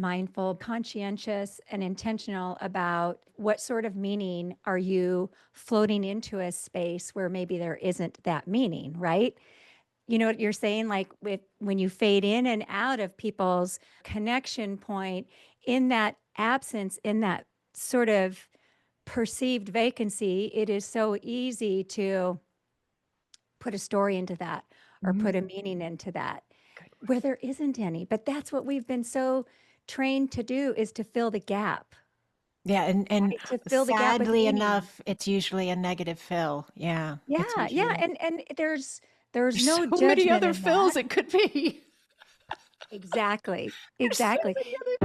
mindful, conscientious, and intentional about what sort of meaning are you floating into a space where maybe there isn't that meaning, right? You know what you're saying? Like with when you fade in and out of people's connection point, in that absence, in that sort of perceived vacancy, it is so easy to put a story into that or put a Mm, meaning into that good where word. there isn't any. But that's what we've been so trained to do, is to fill the gap, Yeah, and right? To fill the gap with sadly meaning. enough, it's usually a negative fill. Yeah, it's Yeah, yeah. usually And there's there's no so many judgment other in that. fills it could be. Exactly. There's so Exactly. many other.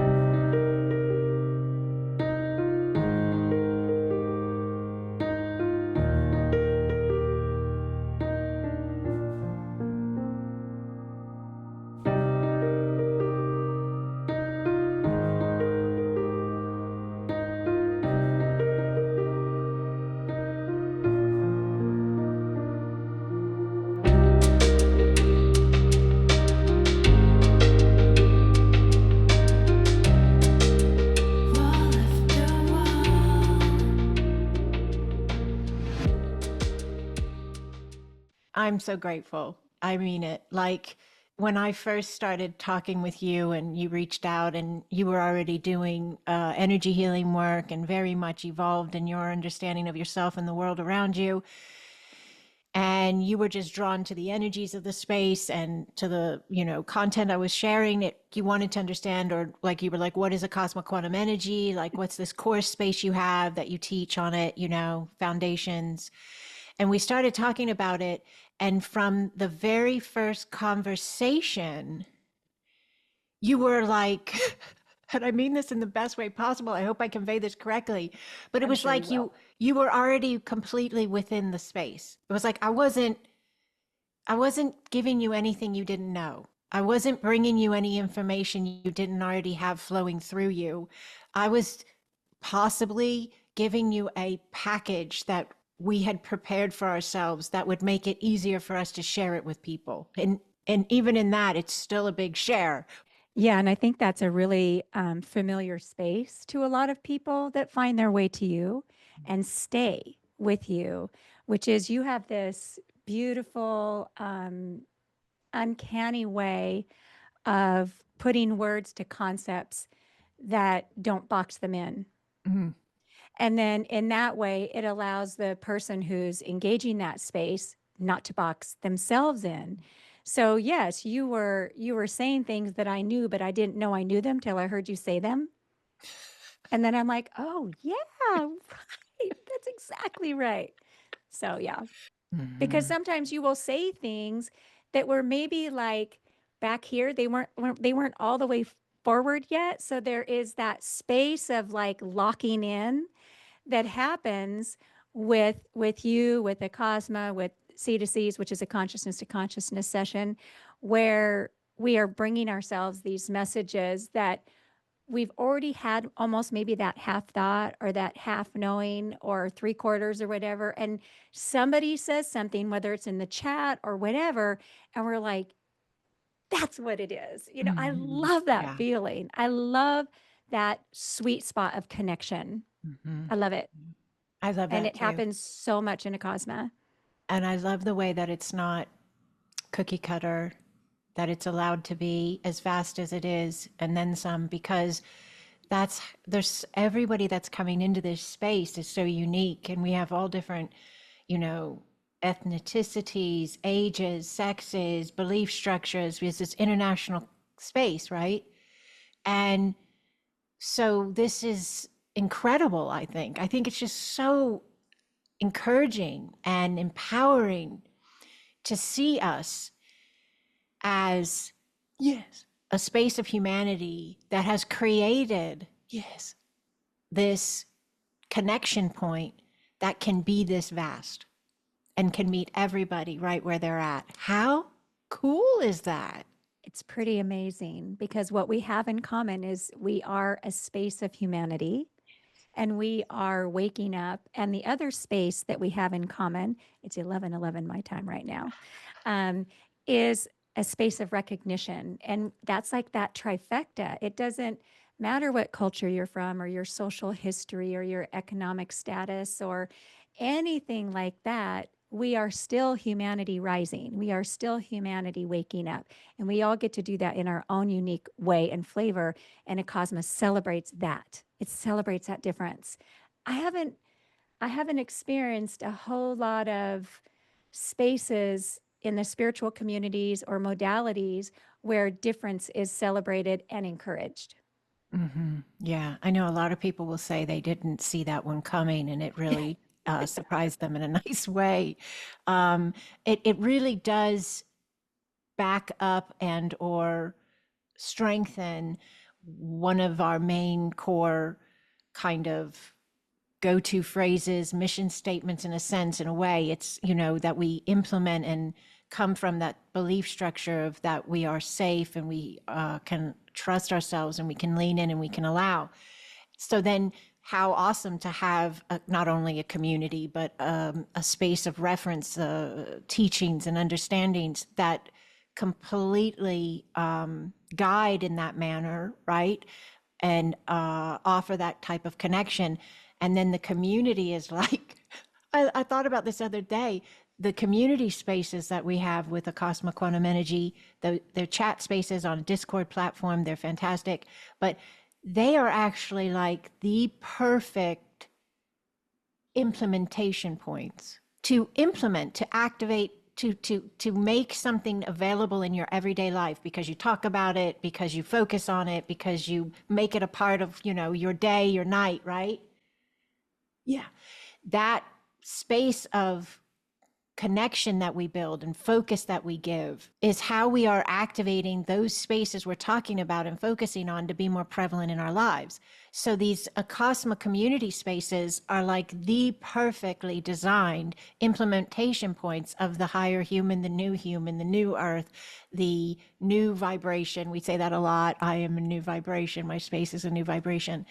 I'm so grateful. I mean it. Like when I first started talking with you and you reached out and you were already doing energy healing work and very much evolved in your understanding of yourself and the world around you. And you were just drawn to the energies of the space and to the, content I was sharing that you wanted to understand, or like you were like, what is a cosmic quantum energy? Like, what's this course space you have that you teach on it, foundations. And we started talking about it. And from the very first conversation, you were like, and I mean this in the best way possible. I hope I convey this correctly, but it I'm was sure you like will. you were already completely within the space. It was like I wasn't giving you anything you didn't know. I wasn't bringing you any information you didn't already have flowing through you. I was possibly giving you a package that we had prepared for ourselves that would make it easier for us to share it with people. And even in that, it's still a big share. Yeah, and I think that's a really familiar space to a lot of people that find their way to you and stay with you, which is you have this beautiful, uncanny way of putting words to concepts that don't box them in. Mhm. And then in that way, it allows the person who's engaging that space not to box themselves in. So yes, you were saying things that I knew, but I didn't know I knew them till I heard you say them. And then I'm like, oh yeah, right. That's exactly right. So yeah, because Mhm. sometimes you will say things that were maybe like back here, they weren't all the way forward yet. So there is that space of like locking in that happens with you, with Acasma, with C to C's, which is a consciousness to consciousness session, where we are bringing ourselves these messages that we've already had almost maybe that half thought or that half knowing or three quarters or whatever. And somebody says something, whether it's in the chat or whatever, and we're like, that's what it is. I Mhm. love that Yeah. feeling. I love that sweet spot of connection. Mhm. I love it. I love And that it too. happens so much in Acasma. And I love the way that it's not cookie cutter, that it's allowed to be as fast as it is and then some, because there's everybody that's coming into this space is so unique, and we have all different, you know, ethnicities, ages, sexes, belief structures. It's this international space, right? And so this is incredible. I think it's just so encouraging and empowering to see us as, yes, a space of humanity that has created, yes, this connection point that can be this vast and can meet everybody right where they're at. How cool is that? It's pretty amazing because what we have in common is we are a space of humanity and we are waking up. And the other space that we have in common, it's 11:11 my time right now, um, is a space of recognition. And that's like that trifecta. It doesn't matter what culture you're from or your social history or your economic status or anything like that, we are still humanity rising. We are still humanity waking up. And we all get to do that in our own unique way and flavor. And Acasma celebrates that. It celebrates that difference. I haven't I haven't experienced a whole lot of spaces in the spiritual communities or modalities where difference is celebrated and encouraged. Yeah, I know a lot of people will say they didn't see that one coming, and it really surprised them in a nice way. It really does back up and or strengthen one of our main core kind of go-to phrases, mission statements in a sense, in a way. It's, that we implement and come from that belief structure of that we are safe and we can trust ourselves and we can lean in and we can allow. So then how awesome to have not only a community, but a space of reference, teachings and understandings that completely guide in that manner, right? And offer that type of connection. And then the community is like, I thought about this other day, the community spaces that we have with Acasma Quantum Energy, their chat spaces on a Discord platform, they're fantastic, but they are actually like the perfect implementation points to implement, to activate, to make something available in your everyday life, because you talk about it, because you focus on it, because you make it a part of, your day, your night, right? Yeah. That space of connection that we build and focus that we give is how we are activating those spaces we're talking about and focusing on to be more prevalent in our lives. So these Acasma community spaces are like the perfectly designed implementation points of the higher human, the new earth, the new vibration. We say that a lot. I am a new vibration. My space is a new vibration.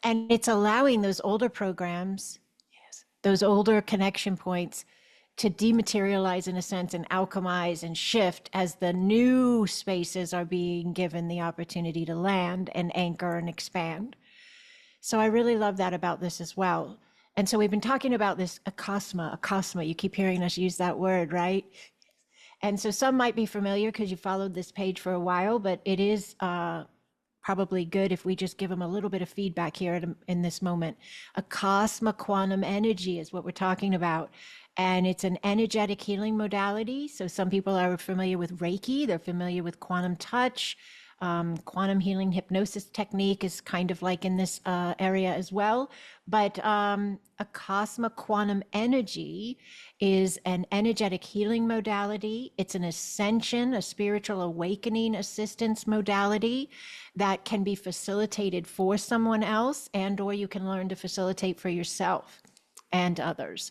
And it's allowing those older programs, yes, those older connection points to dematerialize in a sense and alchemize and shift as the new spaces are being given the opportunity to land and anchor and expand. So I really love that about this as well. And so we've been talking about this Acasma. You keep hearing us use that word, right? And so some might be familiar because you followed this page for a while, but it is probably good if we just give them a little bit of feedback here in this moment. Acasma quantum energy is what we're talking about. And it's an energetic healing modality. So some people are familiar with Reiki, they're familiar with quantum touch. Quantum healing hypnosis technique is kind of like in this area as well. But Acasma quantum energy is an energetic healing modality. It's an ascension, a spiritual awakening assistance modality that can be facilitated for someone else, and or you can learn to facilitate for yourself and others.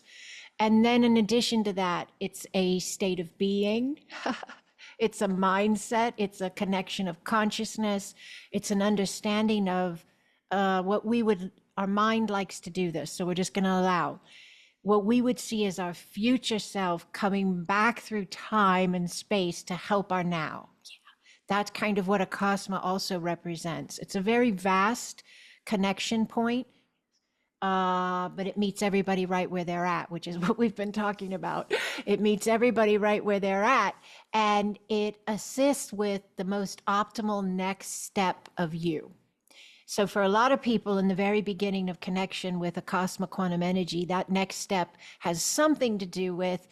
And then in addition to that, it's a state of being. It's a mindset. It's a connection of consciousness. It's an understanding of our mind likes to do this. So we're just going to allow what we would see as our future self coming back through time and space to help our now. That's kind of what Acasma also represents. It's a very vast connection point. But it meets everybody right where they're at, which is what we've been talking about. It meets everybody right where they're at, and it assists with the most optimal next step of you. So for a lot of people in the very beginning of connection with Acasma quantum energy, that next step has something to do with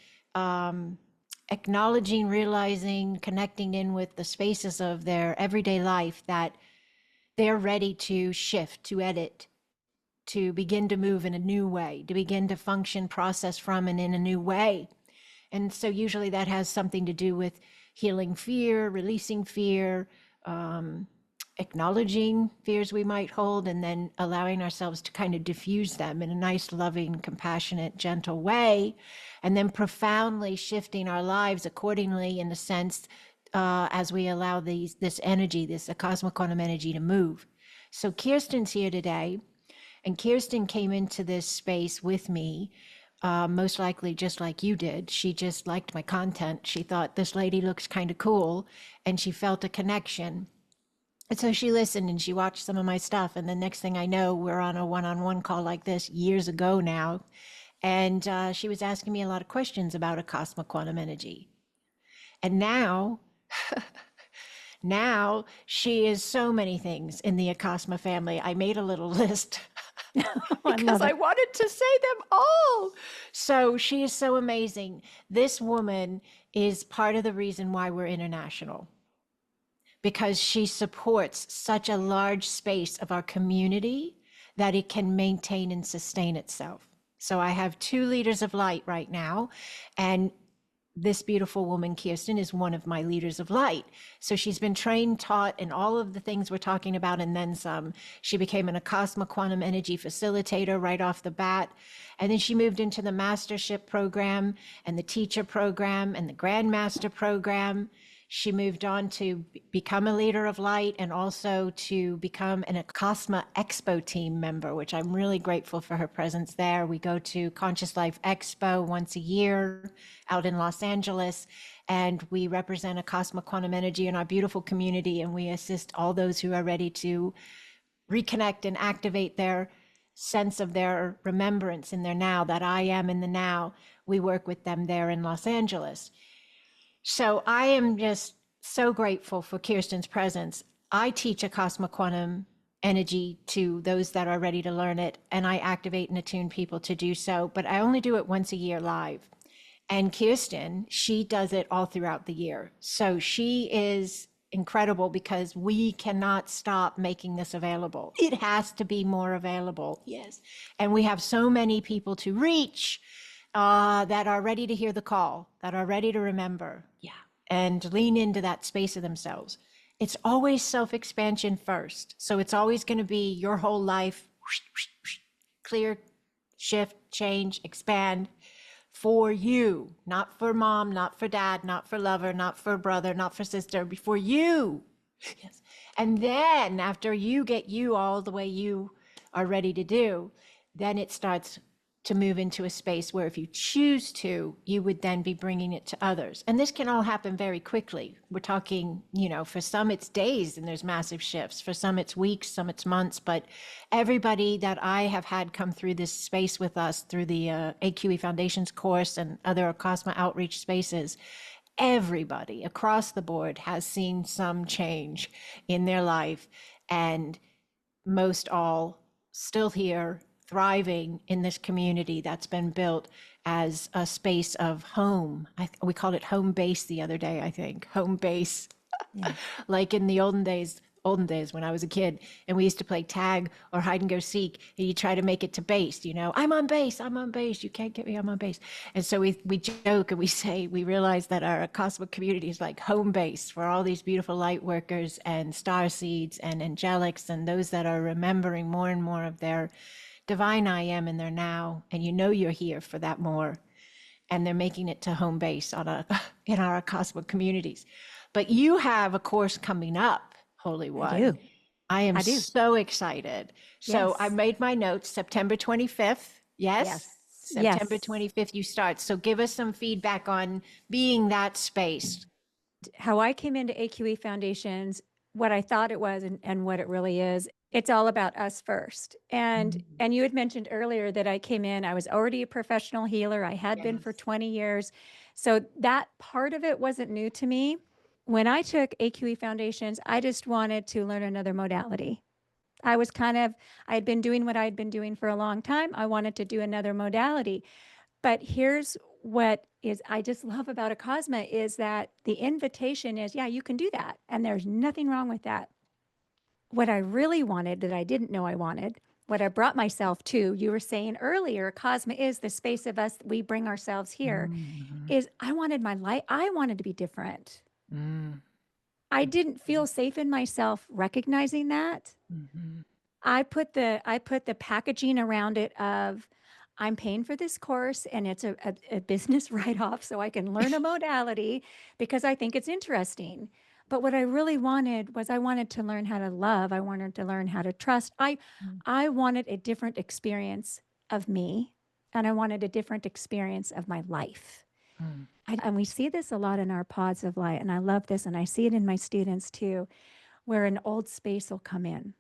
acknowledging, realizing, connecting in with the spaces of their everyday life that they're ready to shift, to edit, to begin to move in a new way, to begin to function, process from, and in a new way. And so usually that has something to do with healing fear, releasing fear, acknowledging fears we might hold, and then allowing ourselves to kind of diffuse them in a nice, loving, compassionate, gentle way, and then profoundly shifting our lives accordingly in the sense as we allow this energy, this Acasma quantum energy to move. So Kirsten's here today. And Kirsten came into this space with me, most likely just like you did. She just liked my content. She thought this lady looks kind of cool, and she felt a connection. And so she listened and she watched some of my stuff. And the next thing I know, we're on a one-on-one call like this years ago now. And she was asking me a lot of questions about Acasma quantum energy. And now she is so many things in the Acasma family. I made a little list I because love I it. wanted to say them all. So she is so amazing. This woman is part of the reason why we're international, because she supports such a large space of our community that it can maintain and sustain itself. So I have two leaders of light right now, and this beautiful woman, Kirsten, is one of my leaders of light. So she's been trained, taught, and all of the things we're talking about, and then some. She became an Acasma quantum energy facilitator right off the bat. And then she moved into the mastership program and the teacher program and the grandmaster program. She moved on to become a leader of light and also to become an Acasma Expo team member, which I'm really grateful for her presence there. We go to Conscious Life Expo once a year out in Los Angeles, and we represent Acasma Quantum Energy in our beautiful community, and we assist all those who are ready to reconnect and activate their sense of their remembrance in their now, that I am in the now. We work with them there in Los Angeles. So I am just so grateful for Kirsten's presence. I teach Acasma Quantum energy to those that are ready to learn it, and I activate and attune people to do so, but I only do it once a year live. And Kirsten, she does it all throughout the year. So she is incredible because we cannot stop making this available. It has to be more available. Yes. And we have so many people to reach that are ready to hear the call, that are ready to remember. Yeah. And lean into that space of themselves. It's always self-expansion first. So it's always going to be your whole life, clear, shift, change, expand for you, not for mom, not for dad, not for lover, not for brother, not for sister, for you. Yes. And then after you get you all the way you are ready to do, then it starts to move into a space where if you choose to, you would then be bringing it to others. And this can all happen very quickly. We're talking, for some it's days and there's massive shifts. For some it's weeks, some it's months. But everybody that I have had come through this space with us through the AQE Foundations course and other Cosmo outreach spaces, everybody across the board has seen some change in their life, and most all still here thriving in this community that's been built as a space of home. We called it home base the other day, I think. Home base. Yeah. Like in the olden days when I was a kid, and we used to play tag or hide and go seek, and you try to make it to base, I'm on base, you can't get me, I'm on base. And so we joke and we say, we realize that our cosmic community is like home base for all these beautiful light workers and star seeds and angelics and those that are remembering more and more of their divine I am in their now, and you're here for that more, and they're making it to home base in our cosmic communities. But you have a course coming up, Holy I One. do. I am I do. so excited. So I Yes. made my notes, September 25th. Yes, Yes. September Yes. 25th you start. So give us some feedback on being that space. How I came into AQE Foundations, what I thought it was and what it really is, it's all about us first. And you had mentioned earlier that I came in, I was already a professional healer. I had been Yes. for 20 years. So that part of it wasn't new to me. When I took AQE Foundations, I just wanted to learn another modality. I had been doing what I had been doing for a long time. I wanted to do another modality. But here's what is I just love about Acasma is that the invitation is, yeah, you can do that. And there's nothing wrong with that. What I really wanted that I didn't know I wanted, what I brought myself to, you were saying earlier, Cosma is the space of us, we bring ourselves here, Mm-hmm. is I wanted my life, I wanted to be different. Mm-hmm. I didn't feel safe in myself recognizing that. Mm-hmm. I put the packaging around it of I'm paying for this course and it's a business write-off so I can learn a modality because I think it's interesting. But what I really wanted was I wanted to learn how to love. I wanted to learn how to trust. I wanted a different experience of me, and I wanted a different experience of my life. And we see this a lot in our pods of light, and I love this, and I see it in my students too. where an old space will come in.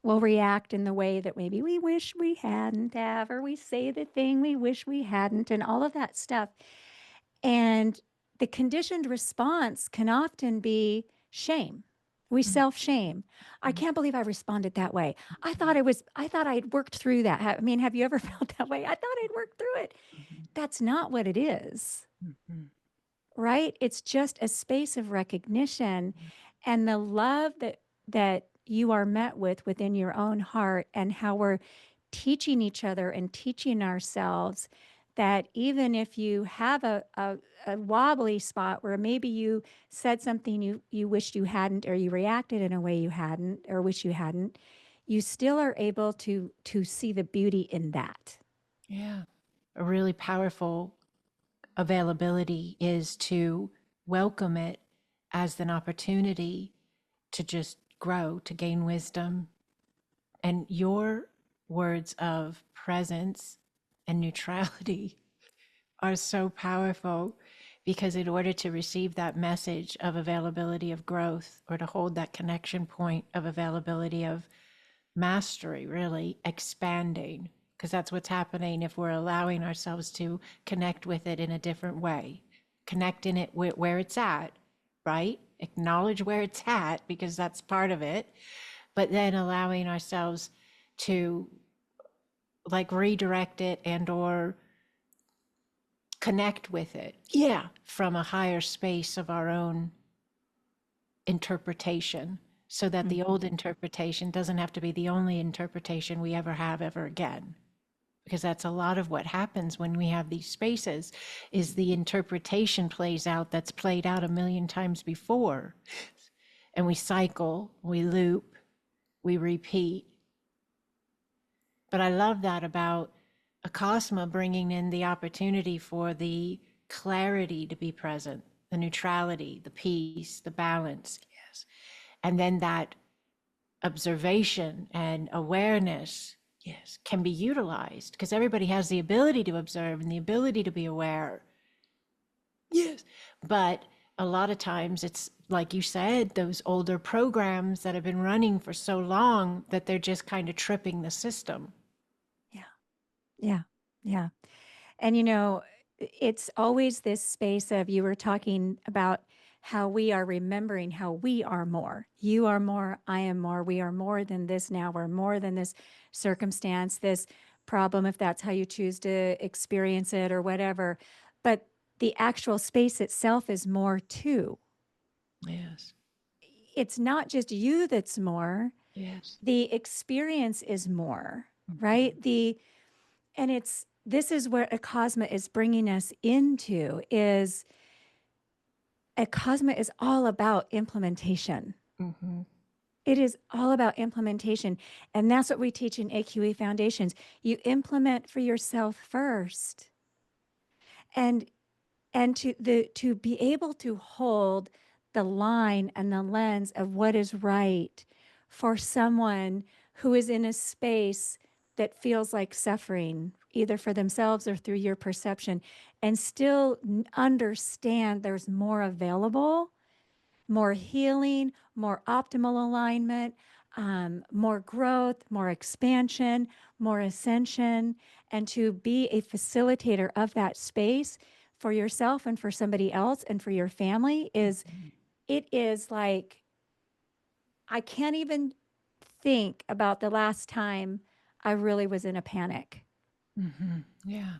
We'll react in the way that maybe we wish we hadn't have, or we say the thing we wish we hadn't, and all of that stuff. And the conditioned response can often be shame. We self shame. I can't believe I responded that way. I thought I'd worked through that. I mean, have you ever felt that way? I thought I'd worked through it. That's not what it is, right? It's just a space of recognition and the love that you are met with within your own heart, and how we're teaching each other and teaching ourselves that even if you have a wobbly spot where maybe you said something you wished you hadn't, or you reacted in a way you hadn't or wish you hadn't, you still are able to see the beauty in that. Yeah. A really powerful availability is to welcome it as an opportunity to just grow, to gain wisdom. And your words of presence and neutrality are so powerful, because in order to receive that message of availability of growth, or to hold that connection point of availability of mastery, really expanding, because that's what's happening if we're allowing ourselves to connect with it in a different way, connect in it where it's at, right? Acknowledge where it's at, because that's part of it, but then allowing ourselves to like redirect it and or connect with it, yeah, from a higher space of our own interpretation, so that the old interpretation doesn't have to be the only interpretation we ever have ever again. Because that's a lot of what happens when we have these spaces, is the interpretation plays out that's played out a million times before, and we cycle, we loop, we repeat. But I love that about Acasma bringing in the opportunity for the clarity to be present, the neutrality, the peace, the balance. Yes. And then that observation and awareness, yes, can be utilized, because everybody has the ability to observe and the ability to be aware. Yes. But a lot of times it's like you said, those older programs that have been running for so long that they're just kind of tripping the system. Yeah. Yeah. Yeah. And it's always this space of, you were talking about how we are remembering how we are more. You are more, I am more. We are more than this now. We're more than this circumstance, this problem, if that's how you choose to experience it or whatever. But the actual space itself is more too. Yes. It's not just you that's more, Yes. the experience is more, right? And this is where Acasma is bringing us into, is Acasma is all about implementation. Mm-hmm. It is all about implementation. And that's what we teach in AQE Foundations. You implement for yourself first. And to be able to hold the line and the lens of what is right for someone who is in a space that feels like suffering, either for themselves or through your perception, and still understand there's more available, more healing, more optimal alignment, more growth, more expansion, more ascension, and to be a facilitator of that space for yourself and for somebody else and for your family it is like, I can't even think about the last time I really was in a panic. Mm-hmm. Yeah.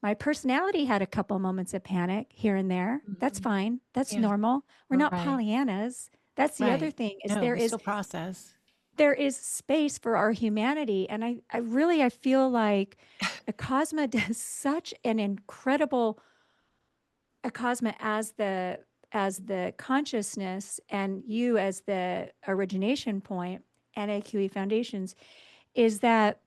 My personality had a couple moments of panic here and there. That's Mm-hmm. fine. That's Yes. normal. We're not Right. Pollyannas. That's the other Right. thing, is No, we still process. there is space for our humanity. And I feel like Acasma does such an incredible, Acasma as the consciousness, and you as the origination point, and AQE Foundations, is that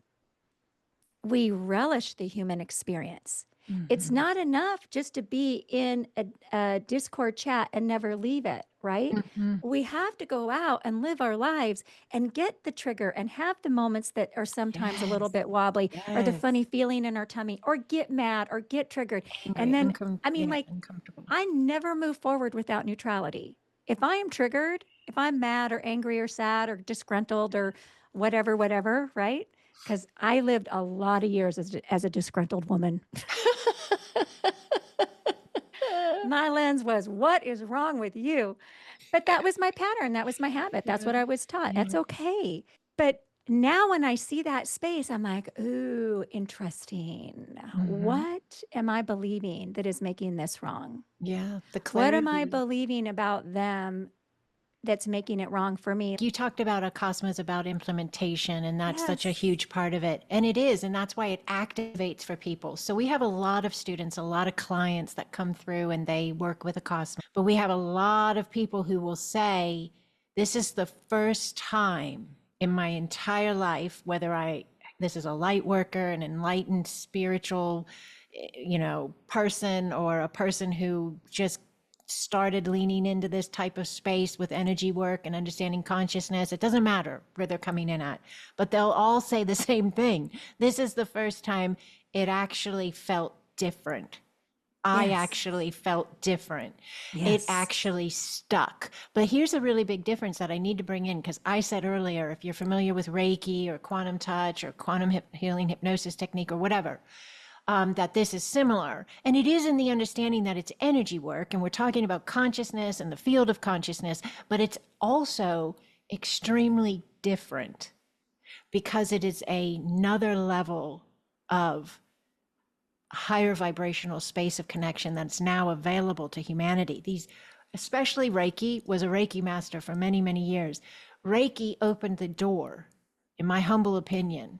we relish the human experience. It's Mm-hmm. not enough just to be in a Discord chat and never leave it, right? Mm-hmm. We have to go out and live our lives and get the trigger and have the moments that are sometimes a little Yes. bit wobbly, or the Yes. funny feeling in our tummy, or get mad or get triggered. And Angry, then, I mean, yeah, like, uncomfortable. I never move forward without neutrality. if I am triggered, if I'm mad or angry or sad or disgruntled or whatever, whatever, right? Because I lived a lot of years as a disgruntled woman. My lens was, what is wrong with you? But that was my pattern. That was my habit. That's Yeah. what I was taught. Yeah. That's okay. But now when I see that space, I'm like, ooh, interesting. Hmm. What am I believing that is making this wrong? Yeah. The What am I clarity. believing about them that's making it wrong for me? You talked about Acasma is about implementation, and that's such a Yes. huge part of it. And it is, and that's why it activates for people. So we have a lot of students, a lot of clients that come through and they work with Acasma. But we have a lot of people who will say, this is the first time in my entire life, this is a light worker, an enlightened spiritual, person, or a person who just started leaning into this type of space with energy work and understanding consciousness. It doesn't matter where they're coming in at, but they'll all say the same thing. This is the first time it actually felt different. I Yes. actually felt different. It Yes. actually stuck. But here's a really big difference that I need to bring in, because I said earlier, if you're familiar with Reiki or quantum touch or quantum healing hypnosis technique or whatever, that this is similar. And it is in the understanding that it's energy work, and we're talking about consciousness and the field of consciousness, but it's also extremely different because it is another level of higher vibrational space of connection that's now available to humanity. Especially Reiki, was a Reiki master for many, many years. Reiki opened the door, in my humble opinion.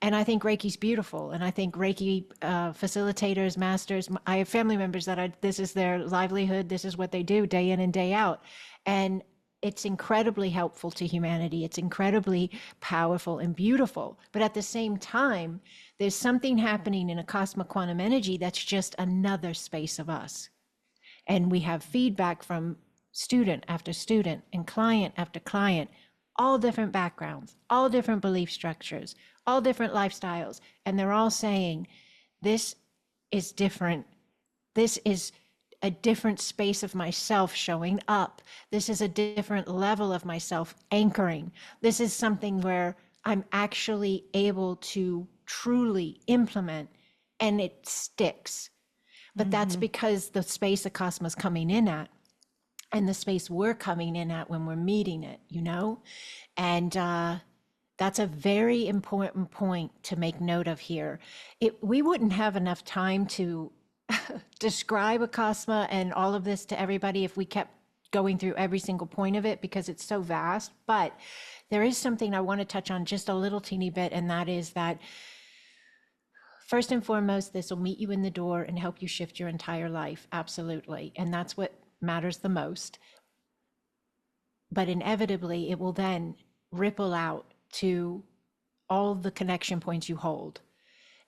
And I think Reiki's beautiful. And I think Reiki facilitators, masters, I have family members this is their livelihood. This is what they do day in and day out. And it's incredibly helpful to humanity. It's incredibly powerful and beautiful. But at the same time, there's something happening in a cosmic quantum energy that's just another space of us. And we have feedback from student after student and client after client, all different backgrounds, all different belief structures, all different lifestyles. And they're all saying, this is different. This is a different space of myself showing up. This is a different level of myself anchoring. This is something where I'm actually able to truly implement, and it sticks. But that's Mm-hmm. because the space the cosmos coming in at, and the space we're coming in at when we're meeting it. And that's a very important point to make note of here. We wouldn't have enough time to describe Acasma and all of this to everybody if we kept going through every single point of it, because it's so vast. But there is something I want to touch on just a little teeny bit, and that is that first and foremost, this will meet you in the door and help you shift your entire life. Absolutely. And that's what matters the most. But inevitably, it will then ripple out to all the connection points you hold.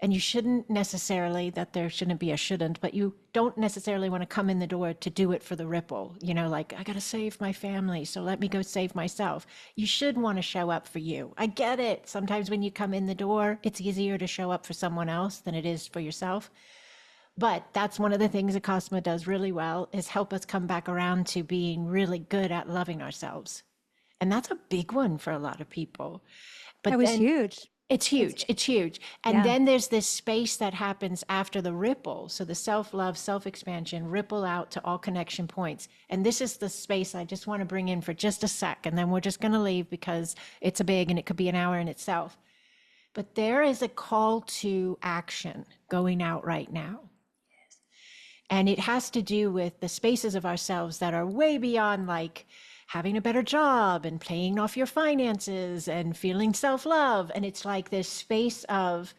And you shouldn't necessarily, that there shouldn't be a shouldn't, but you don't necessarily want to come in the door to do it for the ripple. Like, I got to save my family, so let me go save myself. You should want to show up for you. I get it. Sometimes when you come in the door, it's easier to show up for someone else than it is for yourself. But that's one of the things Acasma does really well, is help us come back around to being really good at loving ourselves. And that's a big one for a lot of people. That But was then huge. it's It's huge. It's huge. And yeah. then there's this space that happens after the ripple. So the self-love, self-expansion, ripple out to all connection points. And this is the space I just want to bring in for just a sec. And then we're just going to leave because it's a big, and it could be an hour in itself. But there is a call to action going out right now. And it has to do with the spaces of ourselves that are way beyond like having a better job and paying off your finances and feeling self-love. And it's like this space of,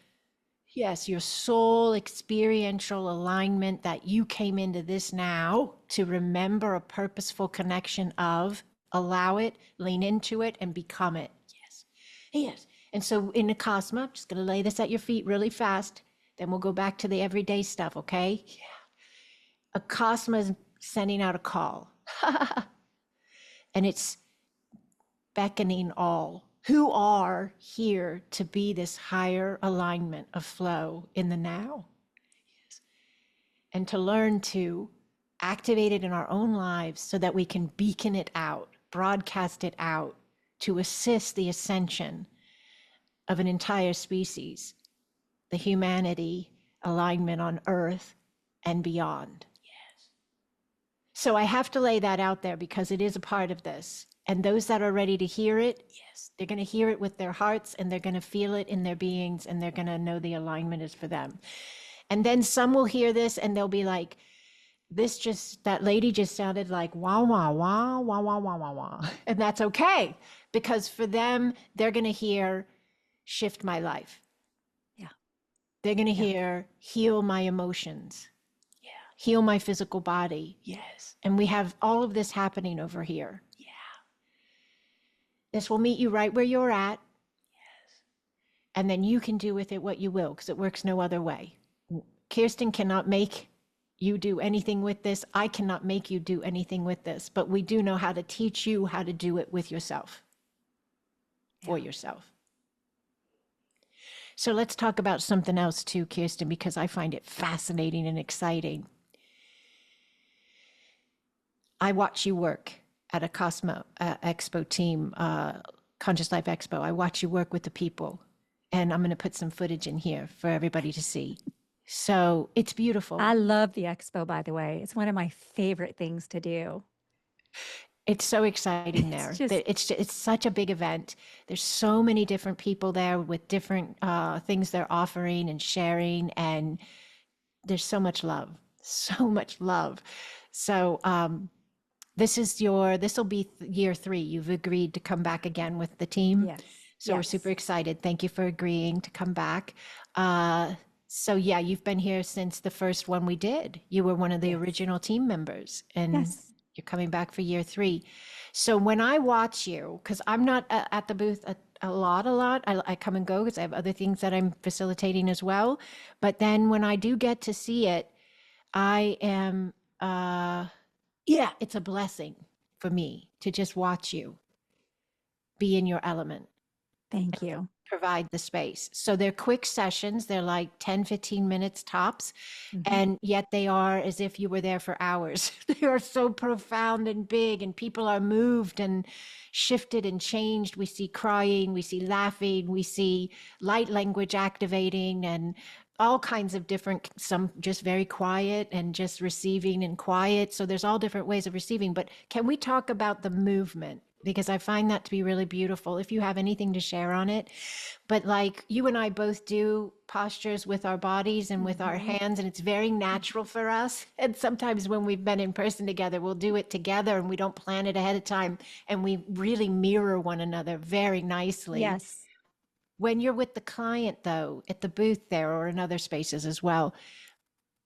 yes, your soul experiential alignment that you came into this now to remember a purposeful connection of, allow it, lean into it, and become it. Yes. Yes. And so in Acasma, I'm just going to lay this at your feet really fast. Then we'll go back to the everyday stuff, okay? Acasma is sending out a call. And it's beckoning all who are here to be this higher alignment of flow in the now. And to learn to activate it in our own lives so that we can beacon it out, broadcast it out to assist the ascension of an entire species, the humanity alignment on Earth and beyond. So I have to lay that out there because it is a part of this. And those that are ready to hear it, yes, they're going to hear it with their hearts and they're going to feel it in their beings and they're going to know the alignment is for them. And then some will hear this and they'll be like, that lady just sounded like wah, wah, wah, wah, wah, wah, wah, wah. And that's okay because for them, they're going to hear shift my life. Yeah. They're going to hear heal my emotions. Yeah. Heal my physical body. Yes. And we have all of this happening over here. Yeah. This will meet you right where you're at. Yes. And then you can do with it what you will because it works no other way. Kirsten cannot make you do anything with this. I cannot make you do anything with this, but we do know how to teach you how to do it with yourself, for yourself. So let's talk about something else too, Kirsten, because I find it fascinating and exciting. I watch you work at Acasma Expo team, Conscious Life Expo. I watch you work with the people, and I'm going to put some footage in here for everybody to see. So it's beautiful. I love the expo, by the way. It's one of my favorite things to do. It's so exciting there. It's such a big event. There's so many different people there with different things they're offering and sharing, and there's so much love, so much love. So this will be year 3. You've agreed to come back again with the team. Yes. So we're super excited. Thank you for agreeing to come back. So yeah, you've been here since the first one we did. You were one of the original team members, and you're coming back for year 3. So when I watch you, because I'm not at the booth a lot, I come and go because I have other things that I'm facilitating as well. But then when I do get to see it, I am, it's a blessing for me to just watch you be in your element. Thank you. Provide the space. So they're quick sessions. They're like 10, 15 minutes tops. And yet they are as if you were there for hours. They are so profound and big, and people are moved and shifted and changed. We see crying, we see laughing, we see light language activating, and all kinds of different, some just very quiet and just receiving and quiet. So there's all different ways of receiving. But can we talk about the movement? Because I find that to be really beautiful. If you have anything to share on it, but like you and I both do postures with our bodies and with our hands, and it's very natural for us. And sometimes when we've been in person together, we'll do it together and we don't plan it ahead of time. And we really mirror one another very nicely. Yes. When you're with the client though, at the booth there or in other spaces as well,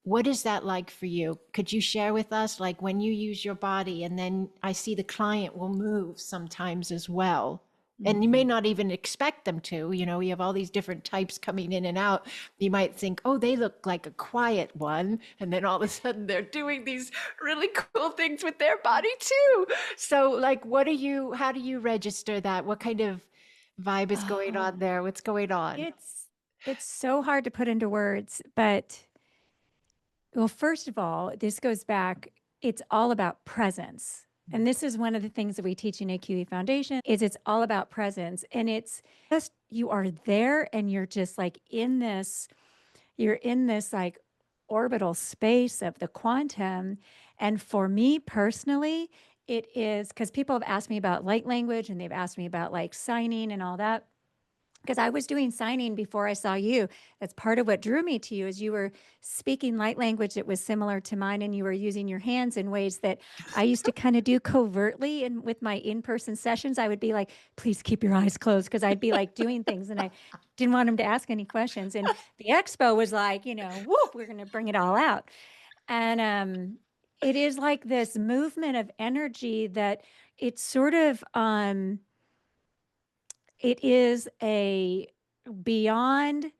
what is that like for you? Could you share with us, like when you use your body and then I see the client will move sometimes as well. And you may not even expect them to, you know, you have all these different types coming in and out. You might think, oh, they look like a quiet one. And then all of a sudden they're doing these really cool things with their body too. So like, how do you register that? What kind of vibe is going on there? What's going on? It's so hard to put into words, but well, first of all, this goes back, it's all about presence. And this is one of the things that we teach in AQE Foundation is it's all about presence. And it's just you are there and you're just like you're in this like orbital space of the quantum. And for me personally, it is because people have asked me about light language and they've asked me about like signing and all that. Because I was doing signing before I saw you. That's part of what drew me to you is you were speaking light language that was similar to mine, and you were using your hands in ways that I used to kind of do covertly. And with my in-person sessions, I would be like, please keep your eyes closed, because I'd be like doing things and I didn't want him to ask any questions. And the expo was like, whoop, we're going to bring it all out. And it is like this movement of energy that it's sort of it is a beyond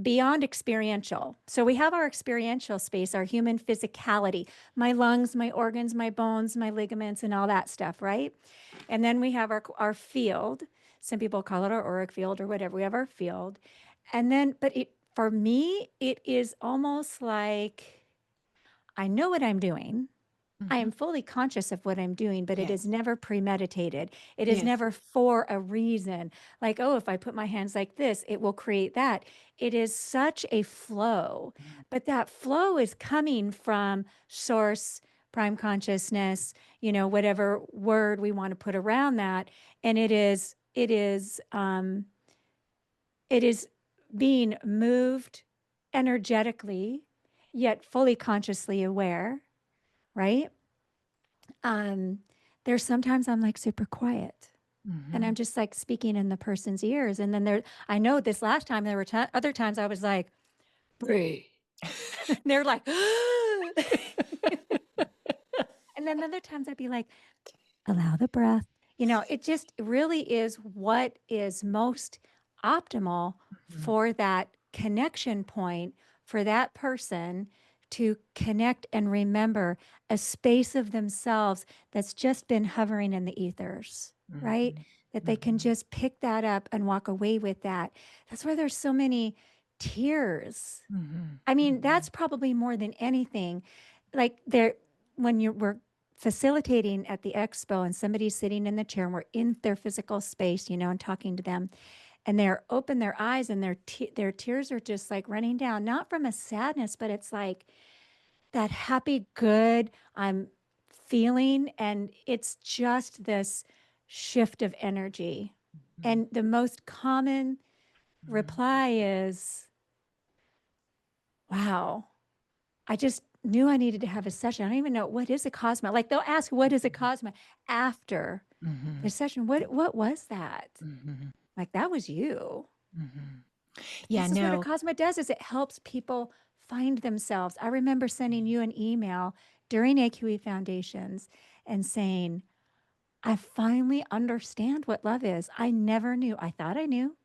beyond experiential. So we have our experiential space, our human physicality, my lungs, my organs, my bones, my ligaments, and all that stuff, right? And then we have our field. Some people call it our auric field or whatever. We have our field. And then, but for me, it is almost like I know what I'm doing. I Hmm. am fully conscious of what I'm doing, but it is Yes. never premeditated. It is Yes. never for a reason. Like, oh, if I put my hands like this, it will create that. It is such a flow, but that flow is coming from source, prime consciousness, whatever word we want to put around that. And it is being moved energetically, yet fully consciously aware, right? um there's sometimes I'm like super quiet and I'm Hmm. just like speaking in the person's ears, and then I know this last time there were other times I was like, breathe. And they're like and then other times I'd be like, allow the breath. It just really is what is most optimal Hmm. for that connection point for that person to connect and remember a space of themselves that's just been hovering in the ethers, right? Hmm. That they can Hmm. just pick that up and walk away with that. That's why there's so many tears. Hmm. I mean, Hmm. that's probably more than anything. Like when we're facilitating at the expo and somebody's sitting in the chair and we're in their physical space, and talking to them, and they're open their eyes and their tears are just like running down, not from a sadness, but it's like that happy, good, I'm feeling. And it's just this shift of energy. And the most common reply is, wow, I just knew I needed to have a session. I don't even know what is a Cosma. Like they'll ask, what is a Cosma after the Hmm. session? What was that? Hmm. Like that was you. Hmm. But Yeah, this is what a no. Cosma does is it helps people find themselves. I remember sending you an email during AQE Foundations and saying, I finally understand what love is. I never knew. I thought I knew.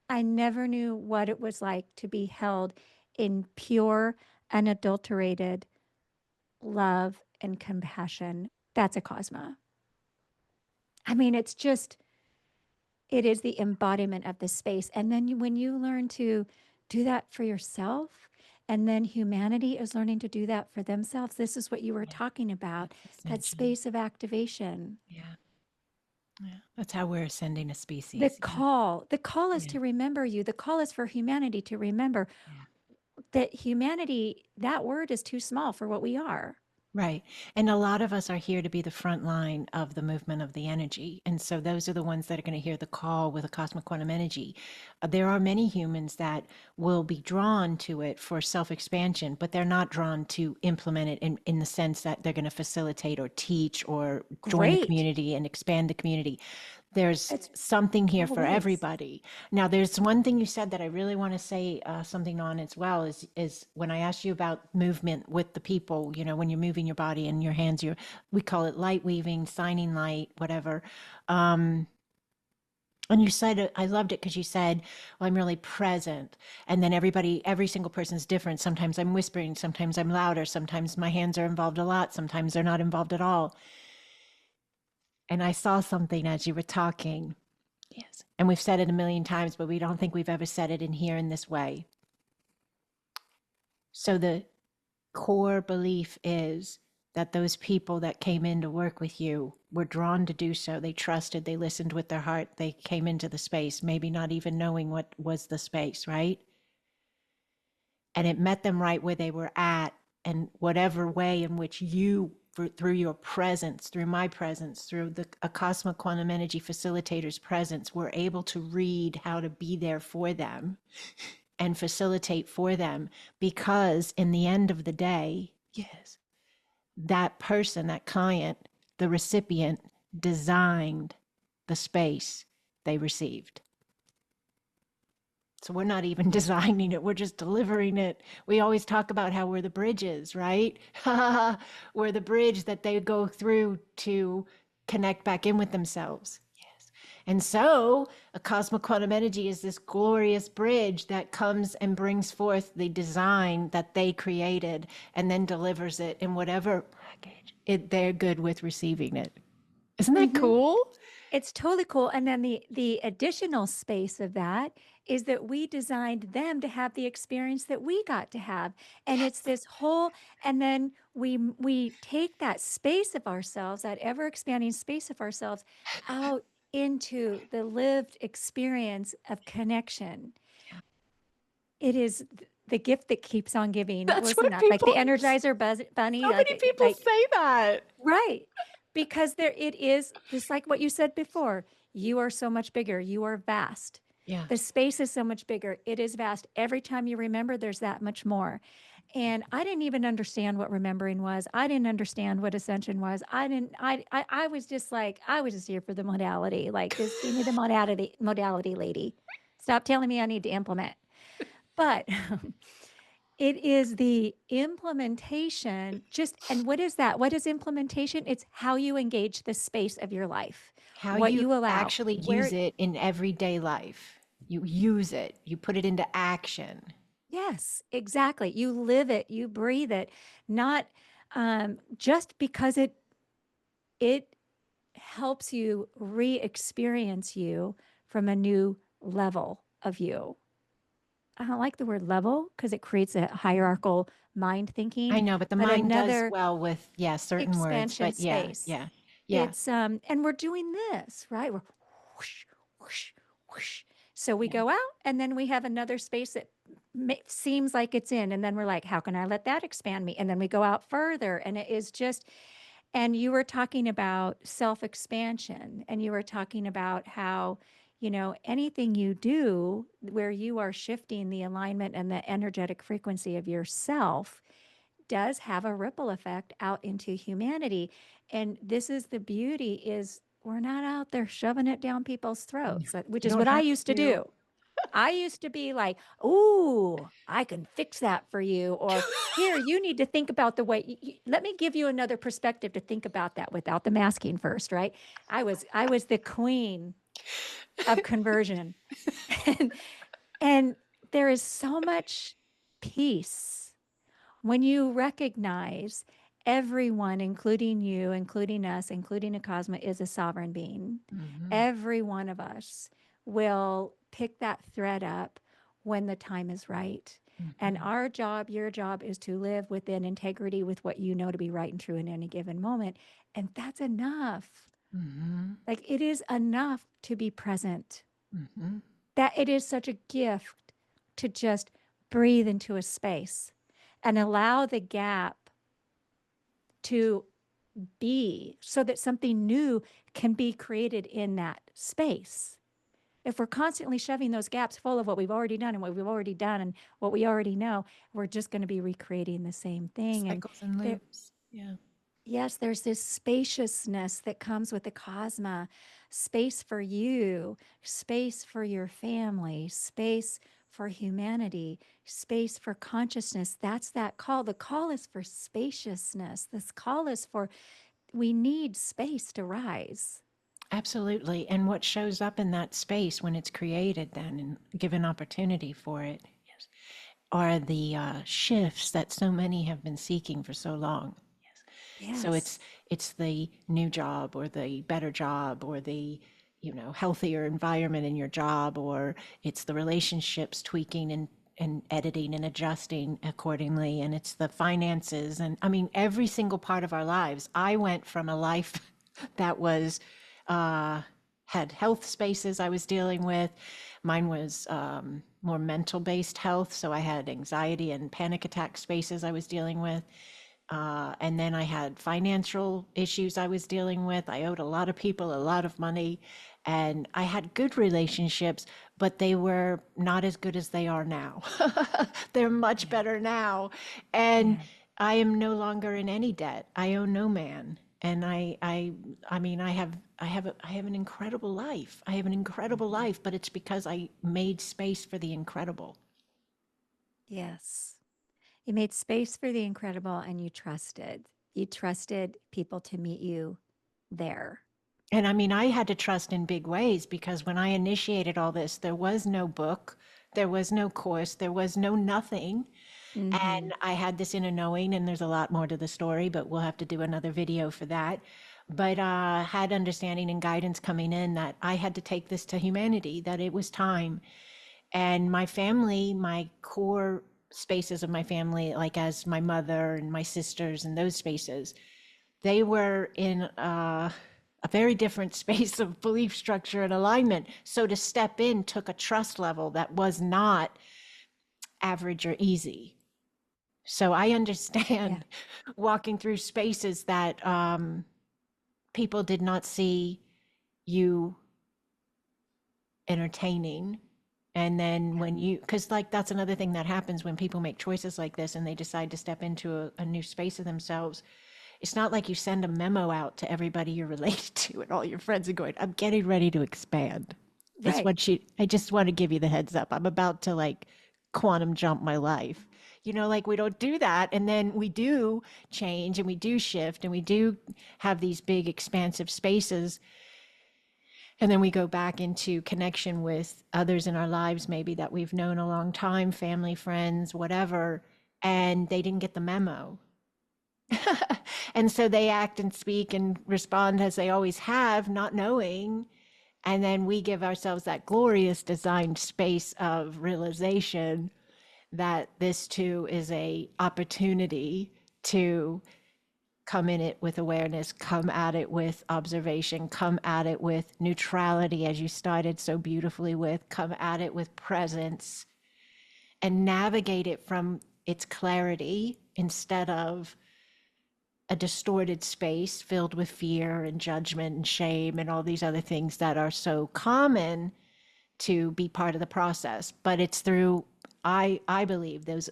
I never knew what it was like to be held in pure, unadulterated love and compassion. That's a Cosma. I mean, it is the embodiment of the space. And then when you learn to do that for yourself, and then humanity is learning to do that for themselves, this is what you were Yeah, talking about, that's that ascension. space of activation. Yeah. Yeah. That's how we're ascending a The species. Yeah. call, the call is Yeah. to remember you. The call is for humanity to remember Yeah. that humanity, that word is too small for what we are. Right. And a lot of us are here to be the front line of the movement of the energy. And so those are the ones that are going to hear the call with a cosmic quantum energy. There are many humans that will be drawn to it for self expansion, but they're not drawn to implement it in the sense that they're going to facilitate or teach or join the Great. community and expand the community. There's It's something here both for ways. everybody. Now, there's one thing you said that I really want to say something on as well is when I asked you about movement with the people, when you're moving your body and your hands, we call it light weaving, signing light, whatever. Um, and you said, I loved it because you said, well, I'm really present. And then every single person's different. Sometimes I'm whispering, sometimes I'm louder, sometimes my hands are involved a lot, sometimes they're not involved at all. And I saw something as you were talking. Yes. And we've said it a million times, but we don't think we've ever said it in here in this way. So the core belief is that those people that came in to work with you were drawn to do so. They trusted, they listened with their heart, they came into the space, maybe not even knowing what was the space, right? And it met them right where they were at. And whatever way in which you, through your presence, through my presence, through the Acasma quantum energy facilitator's presence, were able to read how to be there for them and facilitate for them. Because in the end of the day, yes, that person, that client, the recipient designed the space they received. So we're not even designing it, we're just delivering it. We always talk about how we're the bridges, right? We're the bridge that they go through to connect back in with themselves. Yes. And so a cosmic quantum energy is this glorious bridge that comes and brings forth the design that they created and then delivers it in whatever package they're good with receiving it. Isn't that Mm-hmm. cool? It's totally cool, and then the additional space of that is that we designed them to have the experience that we got to have, and it's Yes. this whole and then we take that space of ourselves, that ever-expanding space of ourselves, out into the lived experience of connection. Yeah. It is the gift that keeps on giving. That's Wasn't what that like the people, Energizer Bunny? so many people say that. Right. Because there it is just like what you said before. You are so much bigger. You are vast. Yeah. The space is so much bigger. It is vast. Every time you remember, there's that much more. And I didn't even understand what remembering was. I didn't understand what ascension was. I was just like, I was just here for the modality. Like, just give me the modality, lady. Stop telling me I need to implement. But it is the implementation just and what is that? What is implementation? It's how you engage the space of your life, How what you you allow, actually use where it in everyday life. You use it, you put it into action. yes, exactly. You live it, you breathe it, not just because it helps you re-experience you from a new level of you. I don't like the word level because it creates a hierarchical mind I thinking, know, but the but mind does another well with, yeah, certain words, expansion but yeah, space. yeah, yeah, It's and we're doing this, right? We're whoosh, whoosh, whoosh. So we yeah. go out and then we have another space that seems like it's in and then we're like, how can I let that expand me? And then we go out further and it is just and you were talking about self-expansion and you were talking about how anything you do where you are shifting the alignment and the energetic frequency of yourself does have a ripple effect out into humanity. And this is the beauty is we're not out there shoving it down people's No, throats, which you is don't what I have used to to. do. I used to be like, "Ooh, I can fix that for you," or "Here, you need to think about the way. Let me give you another perspective to think about that without the masking first, right?" I was the queen of conversion, and and there is so much peace when you recognize everyone, including you, including us, including Acasma, is a sovereign being, Mhm, every one of us will pick that thread up when the time is right. And mhm, our job, your job, is to live within integrity with what you know to be right and true in any given moment. And that's enough. mhm, Like it is enough to be present. mhm. That it is such a gift to just breathe into a space and allow the gap to be so that something new can be created in that space. If we're constantly shoving those gaps full of what we've already done and what we've already done and what we already know, we're just going to be recreating the same thing. And Cycles and there, loops. Yeah. yes, there's this spaciousness that comes with the cosma, space for you, space for your family, space for humanity, space for consciousness. That's that call. The call is for spaciousness. This call is for we need space to rise. Absolutely. And what shows up in that space when it's created then and given opportunity for it, yes, are the shifts that so many have been seeking for so long. Yes. So Yes. it's the new job or the better job or the healthier environment in your job, or it's the relationships tweaking and editing and adjusting accordingly, and it's the finances, and I mean every single part of our lives. I went from a life that was uh, had health spaces I was dealing with. Mine was more mental based health. So I had anxiety and panic attack spaces I was dealing with. And then I had financial issues I was dealing with. I owed a lot of people a lot of money. And I had good relationships, but they were not as good as they are now. They're much Yeah. better now. And Yeah. I am no longer in any debt. I owe no man. And I mean, I have an incredible life. I have an incredible Mhm. life, but it's because I made space for the incredible. Yes. You made space for the incredible and you trusted. You trusted people to meet you there. And I mean, I had to trust in big ways because when I initiated all this, there was no book, there was no course, there was no nothing. Hmm. And I had this inner knowing, and there's a lot more to the story, but we'll have to do another video for that. but had understanding and guidance coming in that I had to take this to humanity, that it was time. And my family, my core spaces of my family, like as my mother and my sisters and those spaces, they were in a very different space of belief structure and alignment. So to step in took a trust level that was not average or easy. So I Yeah. understand walking through spaces that people did not see you entertaining. And then when you, because like that's another thing that happens when people make choices like this and they decide to step into a new space of themselves. It's not like you send a memo out to everybody you're related to and all your friends are going, I'm getting ready to expand. That's Right. what I just want to give you the heads up. I'm about to like quantum jump my life. Like we don't do that. And then we do change and we do shift and we do have these big expansive spaces. And then we go back into connection with others in our lives, maybe that we've known a long time, family, friends, whatever. And they didn't get the memo. And so they act and speak and respond as they always have, not knowing. And then we give ourselves that glorious designed space of realization that this too is a opportunity to come in it with awareness, come at it with observation, come at it with neutrality, as you started so beautifully with, come at it with presence, and navigate it from its clarity instead of a distorted space filled with fear and judgment and shame and all these other things that are so common to be part of the process. But it's through, I believe, those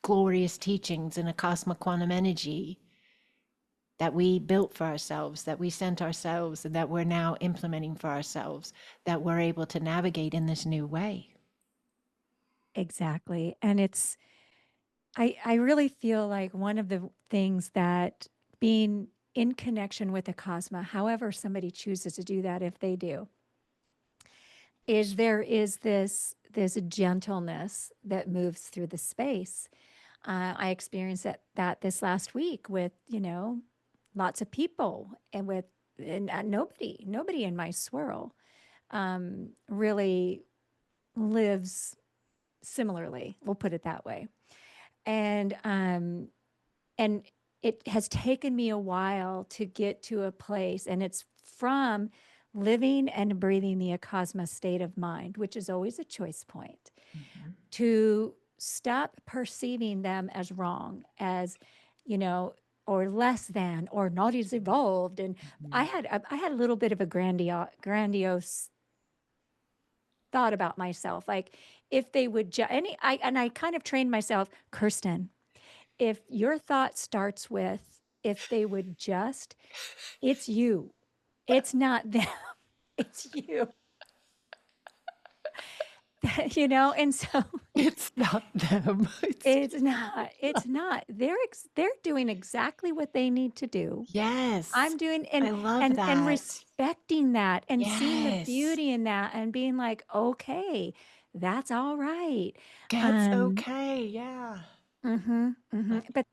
glorious teachings in Acasma quantum energy that we built for ourselves, that we sent ourselves, and that we're now implementing for ourselves, that we're able to navigate in this new way. Exactly. And I really feel like one of the things that being in connection with the Cosma, however somebody chooses to do that, if they do, is there is this gentleness that moves through the space. I experienced that this last week with lots of people and with and nobody in my swirl really lives similarly. We'll put it that way. And it has taken me a while to get to a place, and it's from living and breathing the Acasma state of mind, which is always a choice point, Mhm. to stop perceiving them as wrong, as, you know, or less than, or not as evolved. And Mhm. I had a little bit of a grandiose thought about myself, like if they would and I kind of trained myself, Kirsten, if your thought starts with if they would just, it's you. It's not them. It's you. And so It's not them. It's it's not. They're doing exactly what they need to do. yes. I'm doing I love and that. respecting that and seeing the Yes. beauty in that and being like, okay, that's all right. That's Um, okay. Yeah. mhm. That, But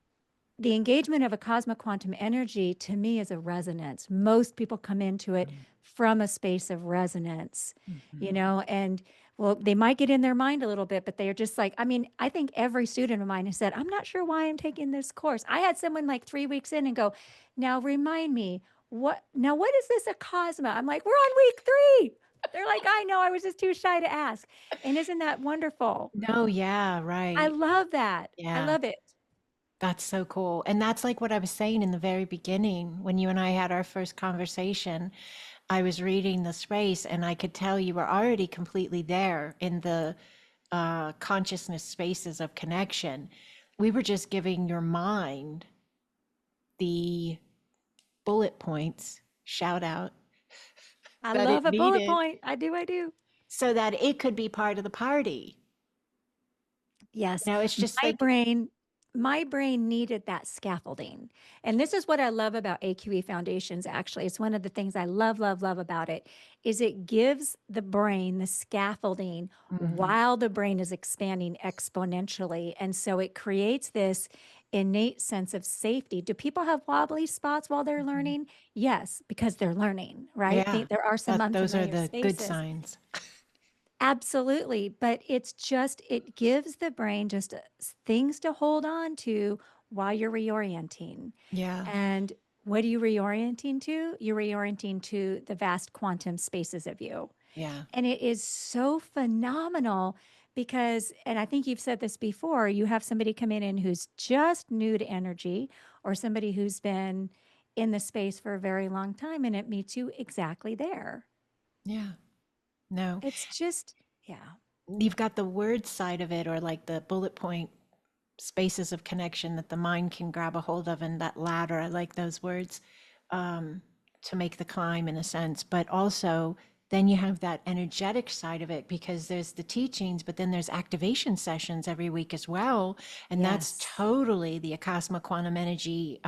the engagement of a cosmic quantum energy to me is a resonance. Most people come into it from a space of resonance, mhm. and well, they might get in their mind a little bit, but they're just like, I mean, I think every student of mine has said, I'm not sure why I'm taking this course. I had someone like 3 weeks in and go, now remind me, what is this a Cosma? I'm like, we're on week 3. They're like, I know, I was just too shy to ask. And isn't that wonderful? No, yeah, I right. love that. I Yeah. love it. That's so cool. And that's like what I was saying in the very beginning when you and I had our first conversation. I was reading the space and I could tell you were already completely there in the consciousness spaces of connection. We were just giving your mind the bullet points, shout out, I that it love a bullet needed point. I do. so that it could be part of the party. Yes, It's just my like, brain my brain needed that scaffolding. And this is what I love about AQE Foundations, actually. It's one of the things I love, love, love about it is it gives the brain the scaffolding mhm, while the brain is expanding exponentially. And so it creates this innate sense of safety. Do people have wobbly spots while they're Mhm. learning? Yes, because they're learning, right? Yeah, There are some those are unfamiliar the good spaces. signs. Absolutely, but it's just it gives the brain just things to hold on to while you're reorienting. Yeah, And what are you reorienting to? You're reorienting to the vast quantum spaces of you. yeah, And it is so phenomenal because, and I think you've said this before, you have somebody come in and who's just new to energy, or somebody who's been in the space for a very long time, and it meets you exactly there. yeah. No, It's just, yeah. you've got the word side of it, or like the bullet point spaces of connection that the mind can grab a hold of, and that ladder. I like those words, um, to make the climb in a sense. But also, then you have that energetic side of it because there's the teachings, but then there's activation sessions every week as well. And that's Yes. totally the Acasma quantum energy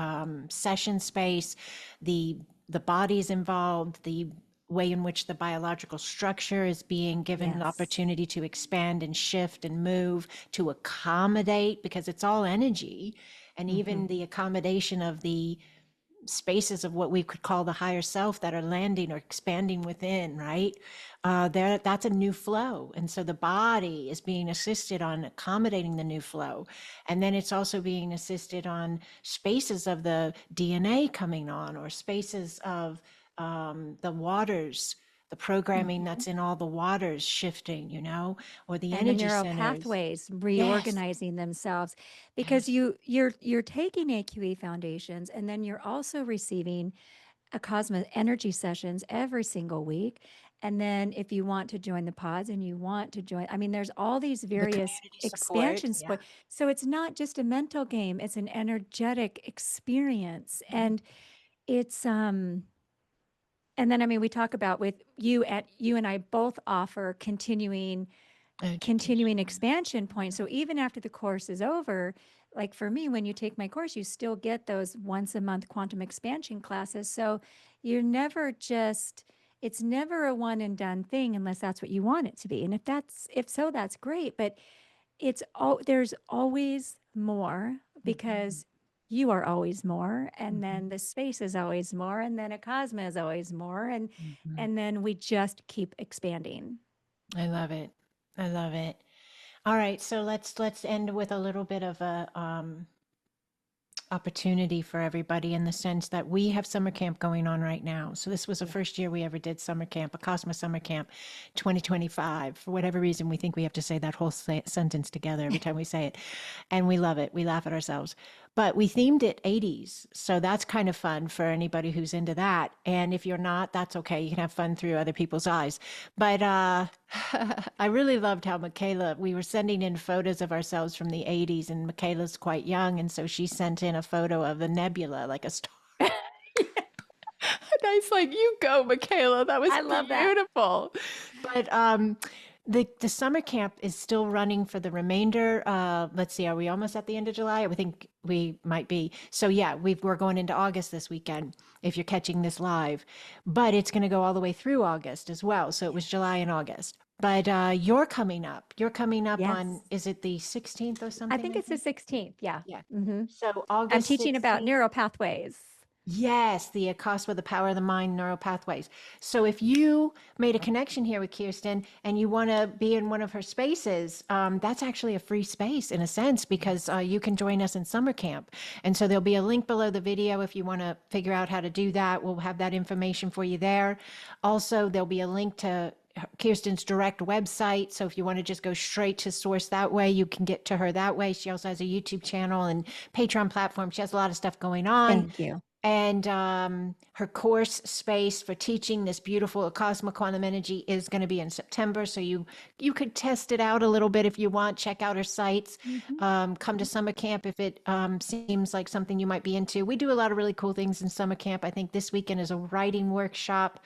session space. The the body's involved, the way in which the biological structure is being given an Yes. opportunity to expand and shift and move to accommodate, because it's all energy. And Hmm. even the accommodation of the spaces of what we could call the higher self that are landing or expanding within, right? There, that's a new flow. And so the body is being assisted on accommodating the new flow. And then it's also being assisted on spaces of the DNA coming on, or spaces of the waters, the programming Hmm. that's in all the waters shifting, or the And the energy neural centers. pathways Yes, reorganizing themselves because yes. you're taking AQE foundations, and then you're also receiving a Cosmo energy sessions every single week. And then if you want to join the pods and you want to join, I mean, there's all these The various community support. expansions. Yeah. So it's not just a mental game, it's an energetic experience. And it's and then I mean we talk about with you and I both offer continuing Education. expansion points. So even after the course is over, like for me, when you take my course, you still get those once a month quantum expansion classes. So you're never just, it's never a one and done thing unless that's what you want it to be. And if so, that's great. But it's all, there's always more Mhm, because you are always more. And then mhm, the space is always more. And then a cosma is always more. mhm. And then we just keep expanding. I love it. I love it. All right, so let's end with a little bit of a opportunity for everybody, in the sense that we have summer camp going on right now. So this was the Yeah. first year we ever did summer camp, a Cosmos Summer Camp 2025. For whatever reason, we think we have to say that whole sentence together every time we say it. And we love it. We laugh at ourselves. But we themed it 80s. So that's kind of fun for anybody who's into that. And if you're not, that's okay. You can have fun through other people's eyes. But I really loved how Michaela, we were sending in photos of ourselves from the 80s, and Michaela's quite young. And so she sent in a photo of a nebula, like a star. And I was like, you go, Michaela. That was I love that. beautiful. But the summer camp is still running for the remainder. Let's see, are we almost at the end of July? I think we might be. So yeah, we're going into August this weekend if you're catching this live. But it's going to go all the way through August as well. So it was July and August. But you're coming up. You're coming up on, Yes. is it the 16th or I something, think I it's the think? 16th. Yeah. Yeah. Hmm. So I'm August teaching about 16th. neural pathways. Yes, the Acasma, the power of the mind, neural pathways. So if you made a connection here with Kirsten and you want to be in one of her spaces, that's actually a free space in a sense, because Yes. you can join us in summer camp. And so there'll be a link below the video if you want to figure out how to do that. We'll have that information for you there. Also, there'll be a link to Kirsten's direct website. So if you want to just go straight to source that way, you can get to her that way. She also has a YouTube channel and Patreon platform. She has a lot of stuff going on. Thank you. And her course space for teaching this beautiful Cosmic Quantum Energy is going to be in September. So you could test it out a little bit if you want. Check out her sites. Hmm. Come to summer camp if it seems like something you might be into. We do a lot of really cool things in summer camp. I think this weekend is a writing workshop.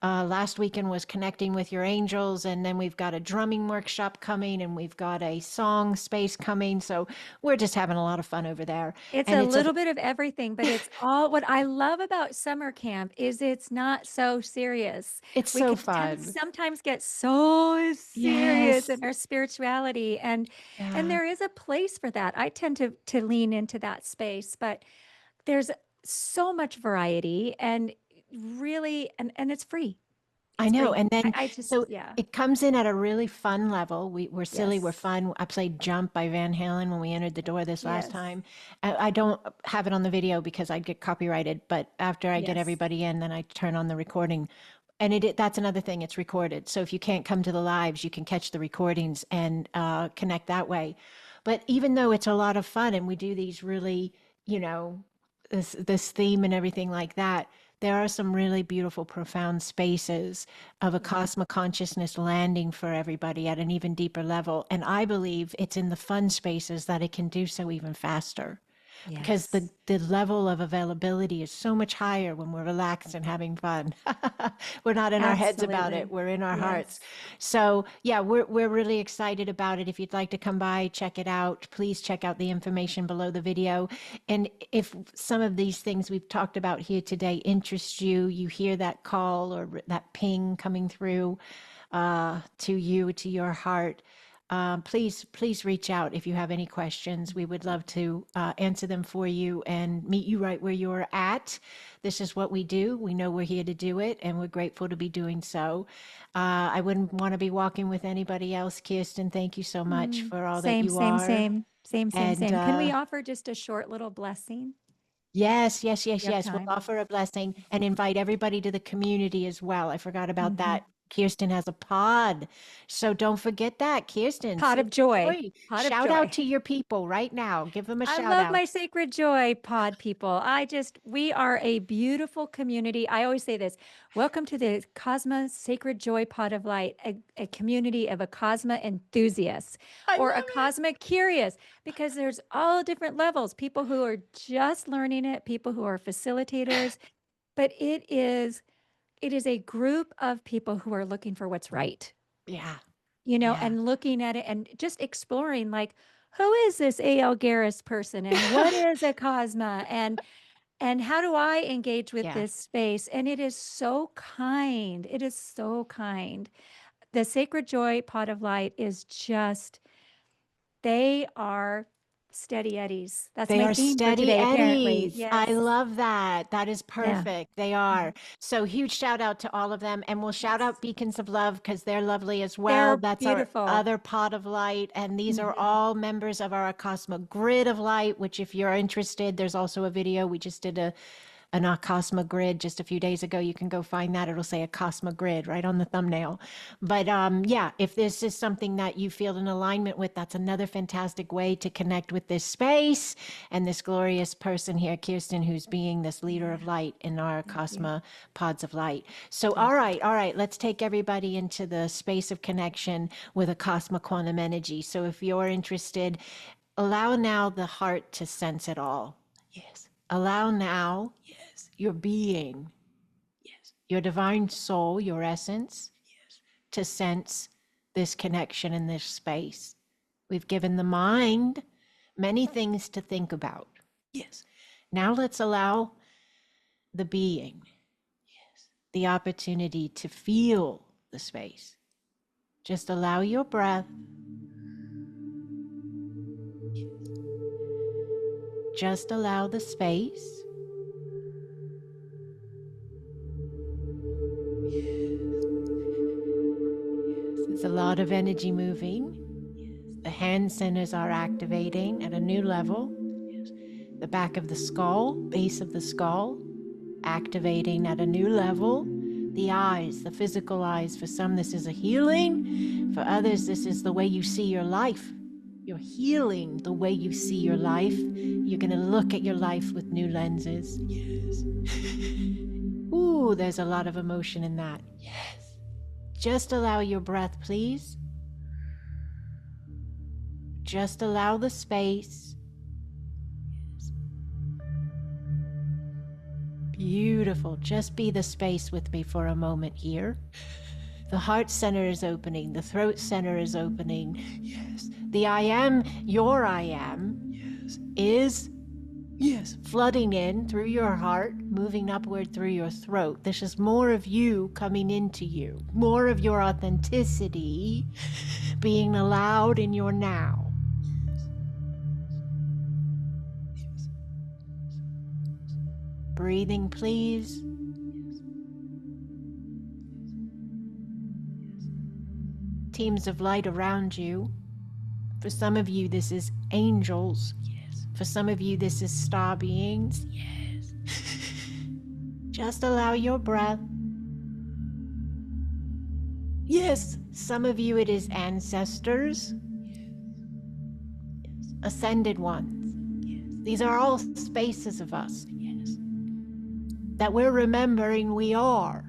Last weekend was connecting with your angels, and then we've got a drumming workshop coming, and we've got a song space coming. So we're just having a lot of fun over there. It's And a it's a little bit of everything, but it's all what I love about summer camp is it's not so serious. it's We so could fun. sometimes get so serious Yes. in our spirituality and Yeah. there is a place for that. I tend to lean into that space, but there's so much variety and really and it's free. I It's know. free. And then, I just so yeah. it comes in at a really fun level. We're silly, we're Yes. fun. I played Jump by Van Halen when we entered the door this last Yes. time. I don't have it on the video because I'd get copyrighted, but after I get Yes. everybody in, then I turn on the recording. And that's another thing, it's recorded. So if you can't come to the lives, you can catch the recordings and connect that way. But even though it's a lot of fun and we do these really, you know, this theme and everything like that, there are some really beautiful, profound spaces of a Yeah. cosmic consciousness landing for everybody at an even deeper level. And I believe it's in the fun spaces that it can do so even faster because Yes. the level of availability is so much higher when we're relaxed and having fun. We're not in our heads about it, Absolutely. we're in our hearts. Yes. So yeah, we're really excited about it. If you'd like to come by, check it out, please check out the information below the video. And if some of these things we've talked about here today interest you, you hear that call or that ping coming through to you, to your heart, please reach out if you have any questions. We would love to answer them for you and meet you right where you're at. This is what we do. We know we're here to do it, and we're grateful to be doing so. I wouldn't want to be walking with anybody else. Kirsten, thank you so much Mm, for all that same, you same, are. same, same, same, And same. Can we offer just a short little blessing? yes, yes, yes, You have yes. We'll time? offer a blessing and invite everybody to the community as well. I forgot about Hmm. that. Kirsten has a pod. So don't forget that. Kirsten, Pot of Sacred joy. Joy. Pot of Shout out joy. to your people right now. Give them a I shout love out. my Sacred Joy pod people. We are a beautiful community. I always say this: welcome to the Cosma Sacred Joy Pod of Light, a community of Acasma enthusiasts I or love it. Acasma curious, because there's all different levels, people who are just learning it, people who are facilitators, but it is a group of people who are looking for what's right, Yeah, yeah. and looking at it and just exploring like, who is this A.L. Garris person and what is a Cosma and how do I engage with Yeah. this space? And it is so kind. It is so kind. The Sacred Joy Pot of Light is just, they are steady eddies. That's They my are theme for steady today, apparently. Eddies. I Yes. love that. That is Yeah. perfect. They are. So huge shout out to all of them. And we'll shout Yes. out Beacons of Love because they're lovely as well. They're That's our beautiful. other pot of light. And these are Mhm. all members of our Cosmic Grid of Light, which if you're interested, there's also a video. We just did an Acasma grid just a few days ago. You can go find that. It'll say Acasma grid right on the thumbnail. But yeah, if this is something that you feel in alignment with, that's another fantastic way to connect with this space and this glorious person here, Kirsten, who's being this leader Yeah. of light in our Thank you. Acasma pods of light. So, Thank you. all right, let's take everybody into the space of connection with Acasma quantum energy. So, if you're interested, allow now the heart to sense it all. Yes. Allow now, yes, your being, yes, your divine soul, your essence, yes, to sense this connection in this space. We've given the mind many things to think about. Yes. Now let's allow the being, yes, the opportunity to feel the space. Just allow your breath. Just allow the space. There's a lot of energy moving. The hand centers are activating at a new level. The back of the skull, base of the skull, activating at a new level. The eyes, the physical eyes, for some, this is a healing. For others, this is the way you see your life. You're healing the way you see your life. You're going to look at your life with new lenses. Yes. Ooh, there's a lot of emotion in that. Yes. Just allow your breath, please. Just allow the space. Beautiful. Just be the space with me for a moment here. The heart center is opening. The throat center is opening. Yes. The I am, your I am, yes, is, yes, flooding in through your heart, moving upward through your throat. This is more of you coming into you, more of your authenticity being allowed in your now. Breathing, please. Teams of light around you. For some of you, this is angels. Yes. For some of you, this is star beings. Yes. Just allow your breath. Yes. Some of you, it is ancestors. Yes. Ascended ones. Yes. These are all spaces of us. Yes. That we're remembering we are.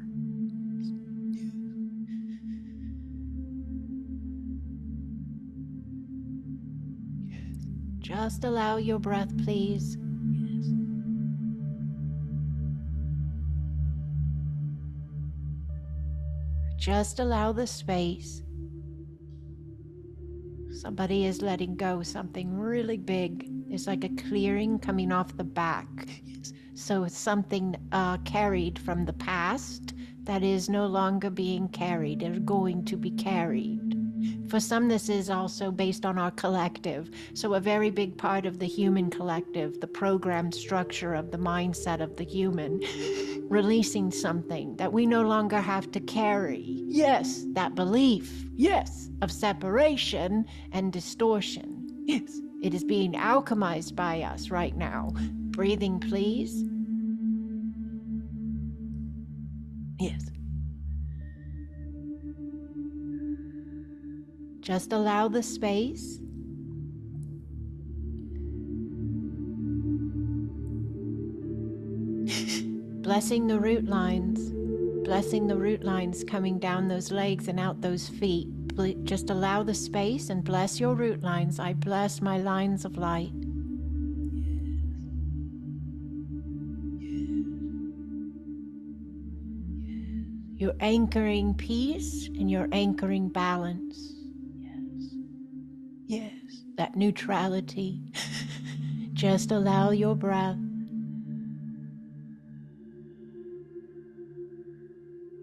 Just allow your breath, please. Yes. Just allow the space. Somebody is letting go something really big. There's like a clearing coming off the back. Yes. So it's something carried from the past that is no longer being carried or going to be carried. For some, this is also based on our collective. So a very big part of the human collective, the programmed structure of the mindset of the human, releasing something that we no longer have to carry. Yes, that belief, yes, of separation and distortion. Yes, it is being alchemized by us right now. Breathing, please. Yes. Just allow the space. Blessing the root lines. Blessing the root lines coming down those legs and out those feet. Just allow the space and bless your root lines. I bless my lines of light. You're anchoring peace and you're anchoring balance. Yes, that neutrality. Just allow your breath.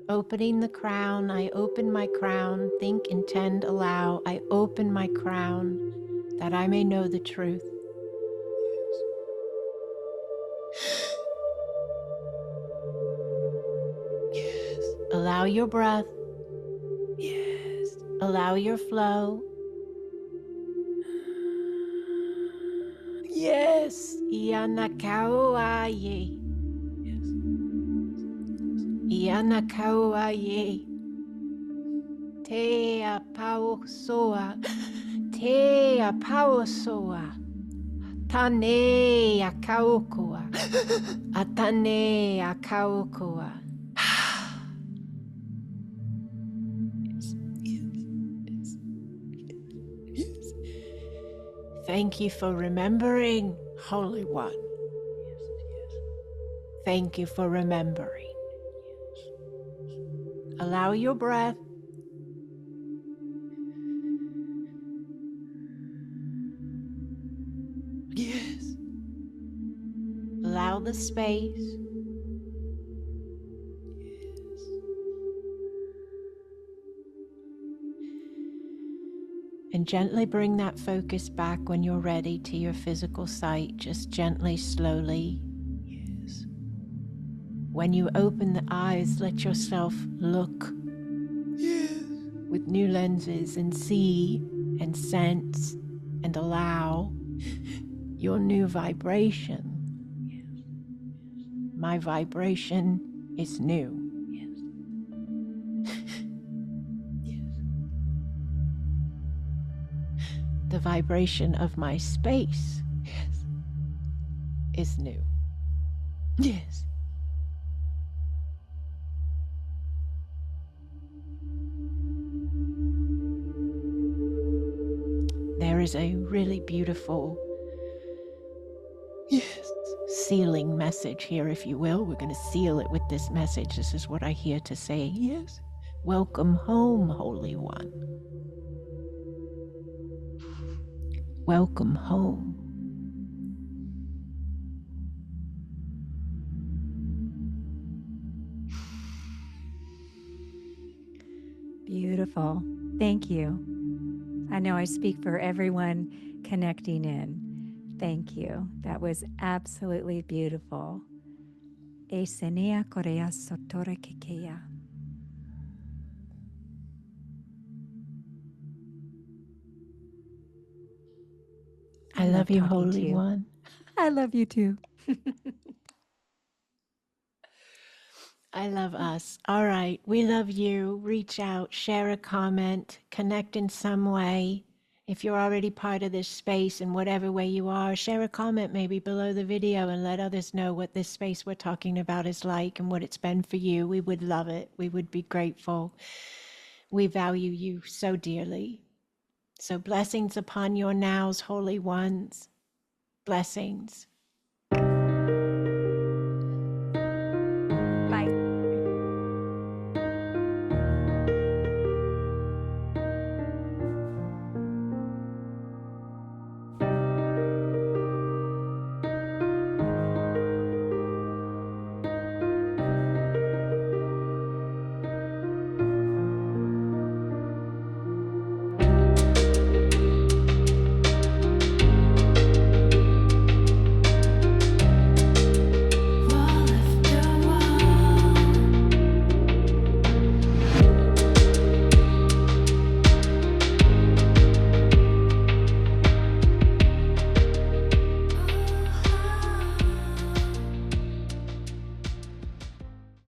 Opening the crown, I open my crown. Think, intend, allow. I open my crown that I may know the truth. Yes. Allow your breath. Yes. Allow your flow. Yes. Ianakauaye. Yes. Ianakauaye. Te apausoa. Te apausoa. Tane akaukoa. Atane akaukoa. Thank you for remembering, Holy One. Yes, yes. Thank you for remembering. Yes. Allow your breath. Yes. Allow the space. And gently bring that focus back when you're ready to your physical sight. Just gently, slowly. Yes. When you open the eyes, let yourself look. Yes. With new lenses and see and sense and allow your new vibration. Yes. My vibration is new. The vibration of my space, yes, is new. Yes. There is a really beautiful, yes, sealing message here, if you will. We're going to seal it with this message. This is what I hear to say. Yes. Welcome home, Holy One. Welcome home. Beautiful. Thank you. I know I speak for everyone connecting in. Thank you. That was absolutely beautiful. Esenia Korea Sotore Kekeya. I love you, talking to Holy you. One. I love you too. I love us. All right. We love you. Reach out, share a comment, connect in some way. If you're already part of this space in whatever way you are, share a comment maybe below the video and let others know what this space we're talking about is like and what it's been for you. We would love it. We would be grateful. We value you so dearly. So blessings upon your nows, holy ones. Blessings.